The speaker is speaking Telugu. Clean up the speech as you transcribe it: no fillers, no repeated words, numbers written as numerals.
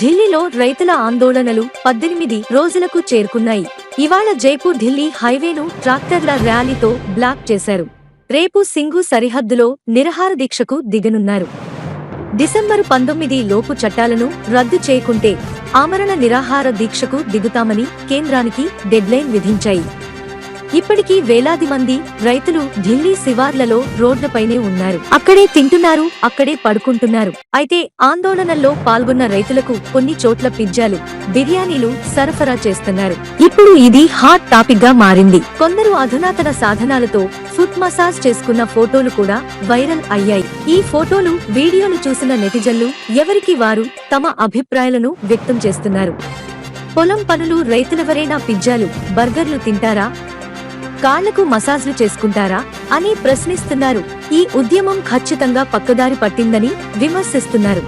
ఢిల్లీలో రైతుల ఆందోళనలు 18 రోజులకు చేరుకున్నాయి. ఇవాళ జైపూర్ ఢిల్లీ హైవేను ట్రాక్టర్ల ర్యాలీతో బ్లాక్ చేశారు. రేపు సింఘు సరిహద్దులో నిరహార దీక్షకు దిగనున్నారు. డిసెంబరు 19 లోపు చట్టాలను రద్దు చేయకుంటే ఆమరణ నిరాహార దీక్షకు దిగుతామని కేంద్రానికి డెడ్లైన్ విధించాయి. ఇప్పటికీ వేలాది మంది రైతులు ఢిల్లీ శివార్లలో రోడ్లపైనే ఉన్నారు. అక్కడే తింటున్నారు, అక్కడే పడుకుంటున్నారు. అయితే ఆందోళనల్లో పాల్గొన్న రైతులకు కొన్ని చోట్ల పిజ్జాలు, బిర్యానీలు సరఫరా చేస్తున్నారు. ఇప్పుడు ఇది హాట్ టాపిక్ గా మారింది. కొందరు అధునాతన సాధనాలతో ఫుట్ మసాజ్ చేసుకున్న ఫోటోలు కూడా వైరల్ అయ్యాయి. ఈ ఫోటోలు, వీడియోలు చూసిన నెటిజన్లు ఎవరికి వారు తమ అభిప్రాయాలను వ్యక్తం చేస్తున్నారు. పొలం పనులు రైతులెవరైనా పిజ్జాలు, బర్గర్లు తింటారా? కాళ్లకు మసాజ్లు చేసుకుంటారా అని ప్రశ్నిస్తున్నారు. ఈ ఉద్యమం ఖచ్చితంగా పక్కదారి పట్టిందని విమర్శిస్తున్నారు.